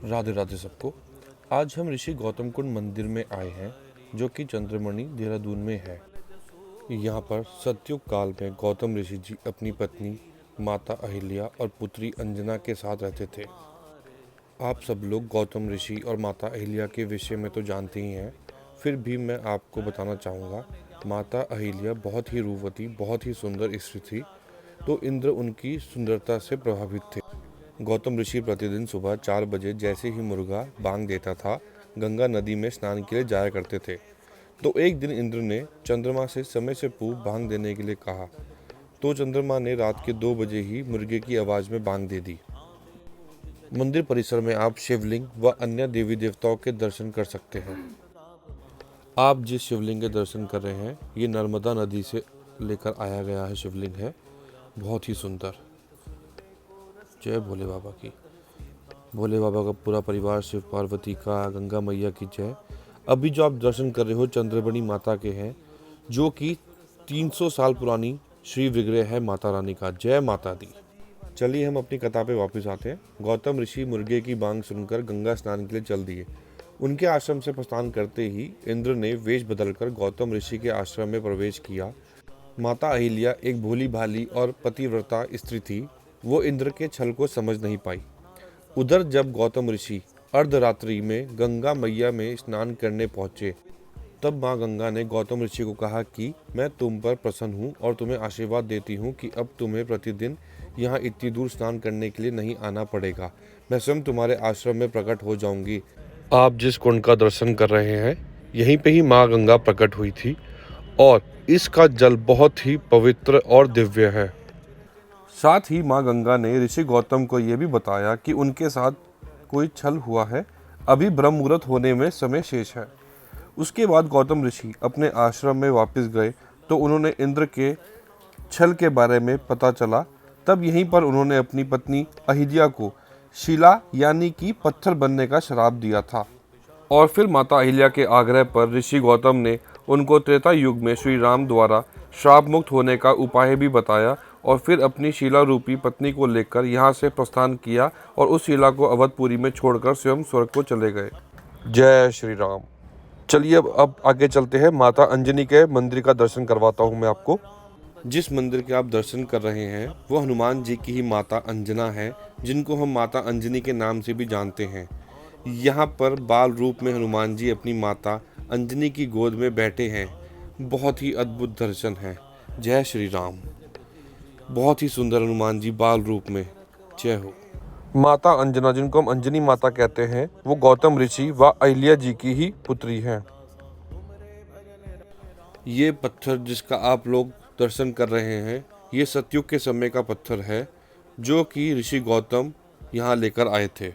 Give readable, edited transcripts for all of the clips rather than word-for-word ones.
राधे राधे सबको। आज हम ऋषि गौतम कुंड मंदिर में आए हैं, जो कि चंद्रमणि देहरादून में है। यहाँ पर सतयुग काल में गौतम ऋषि जी अपनी पत्नी माता अहिल्या और पुत्री अंजना के साथ रहते थे। आप सब लोग गौतम ऋषि और माता अहिल्या के विषय में तो जानते ही हैं, फिर भी मैं आपको बताना चाहूँगा। माता अहिल्या बहुत ही रूपवती, बहुत ही सुंदर स्त्री थी, तो इंद्र उनकी सुंदरता से प्रभावित थे। गौतम ऋषि प्रतिदिन सुबह 4 बजे जैसे ही मुर्गा बांग देता था, गंगा नदी में स्नान के लिए जाया करते थे। तो एक दिन इंद्र ने चंद्रमा से समय से पूर्व बांग देने के लिए कहा, तो चंद्रमा ने रात के 2 बजे ही मुर्गे की आवाज़ में बांग दे दी। मंदिर परिसर में आप शिवलिंग व अन्य देवी देवताओं के दर्शन कर सकते हैं। आप जिस शिवलिंग के दर्शन कर रहे हैं, ये नर्मदा नदी से लेकर आया गया है शिवलिंग है, बहुत ही सुंदर। जय भोले बाबा की। भोले बाबा का पूरा परिवार, शिव पार्वती का, गंगा मैया की जय। अभी जो आप दर्शन कर रहे हो चंद्रमणि माता के हैं, जो कि 300 साल पुरानी श्री विग्रह है माता रानी का। जय माता दी। चलिए हम अपनी कथा पे वापस आते हैं। गौतम ऋषि मुर्गे की बांग सुनकर गंगा स्नान के लिए चल दिए। उनके आश्रम से प्रस्थान करते ही इंद्र ने वेश बदलकर गौतम ऋषि के आश्रम में प्रवेश किया। माता अहिल्या एक भोली भाली और पतिव्रता स्त्री थी। वो इंद्र के छल को समझ नहीं पाई। उधर जब गौतम ऋषि अर्धरात्रि में गंगा मैया में स्नान करने पहुंचे, तब माँ गंगा ने गौतम ऋषि को कहा कि मैं तुम पर प्रसन्न हूँ और तुम्हें आशीर्वाद देती हूँ कि अब तुम्हें प्रतिदिन यहाँ इतनी दूर स्नान करने के लिए नहीं आना पड़ेगा। मैं स्वयं तुम्हारे आश्रम में प्रकट हो जाऊंगी। आप जिस कुंड का दर्शन कर रहे हैं, यहीं पे ही माँ गंगा प्रकट हुई थी और इसका जल बहुत ही पवित्र और दिव्य है। साथ ही माँ गंगा ने ऋषि गौतम को यह भी बताया कि उनके साथ कोई छल हुआ है, अभी ब्रह्म मुहूर्त होने में समय शेष है। उसके बाद गौतम ऋषि अपने आश्रम में वापस गए तो उन्होंने इंद्र के छल के बारे में पता चला। तब यहीं पर उन्होंने अपनी पत्नी अहिल्या को शिला यानी कि पत्थर बनने का श्राप दिया था। और फिर माता अहिल्या के आग्रह पर ऋषि गौतम ने उनको त्रेता युग में श्री राम द्वारा श्राप मुक्त होने का उपाय भी बताया और फिर अपनी शिला रूपी पत्नी को लेकर यहाँ से प्रस्थान किया और उस शिला को अवधपुरी में छोड़कर स्वयं स्वर्ग को चले गए। जय श्री राम। चलिए अब आगे चलते हैं। माता अंजनी के मंदिर का दर्शन करवाता हूँ मैं आपको। जिस मंदिर के आप दर्शन कर रहे हैं वो हनुमान जी की ही माता अंजना है, जिनको हम माता अंजनी के नाम से भी जानते हैं। यहाँ पर बाल रूप में हनुमान जी अपनी माता अंजनी की गोद में बैठे हैं। बहुत ही अद्भुत दर्शन है। जय श्री राम। बहुत ही सुंदर हनुमान जी बाल रूप में। जय हो। माता अंजना, जिनको हम अंजनी माता कहते हैं, वो गौतम ऋषि व अहिल्या जी की ही पुत्री हैं। ये पत्थर जिसका आप लोग दर्शन कर रहे हैं, ये सतयुग के समय का पत्थर है, जो कि ऋषि गौतम यहाँ लेकर आए थे।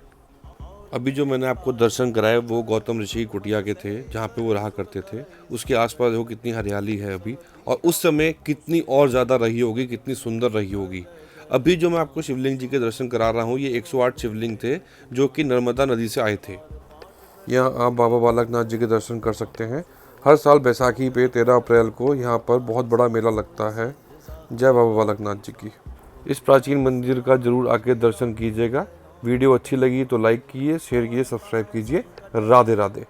अभी जो मैंने आपको दर्शन कराए वो गौतम ऋषि की कुटिया के थे, जहाँ पे वो रहा करते थे। उसके आसपास देखो कितनी हरियाली है अभी, और उस समय कितनी और ज़्यादा रही होगी, कितनी सुंदर रही होगी। अभी जो मैं आपको शिवलिंग जी के दर्शन करा रहा हूँ, ये 108 शिवलिंग थे, जो कि नर्मदा नदी से आए थे। यहाँ आप बाबा बालकनाथ जी के दर्शन कर सकते हैं। हर साल बैसाखी पे 13 अप्रैल को यहाँ पर बहुत बड़ा मेला लगता है। जय बाबा बालकनाथ जी की। इस प्राचीन मंदिर का जरूर आके दर्शन कीजिएगा। वीडियो अच्छी लगी तो लाइक कीजिए, शेयर कीजिए, सब्सक्राइब कीजिए। राधे राधे।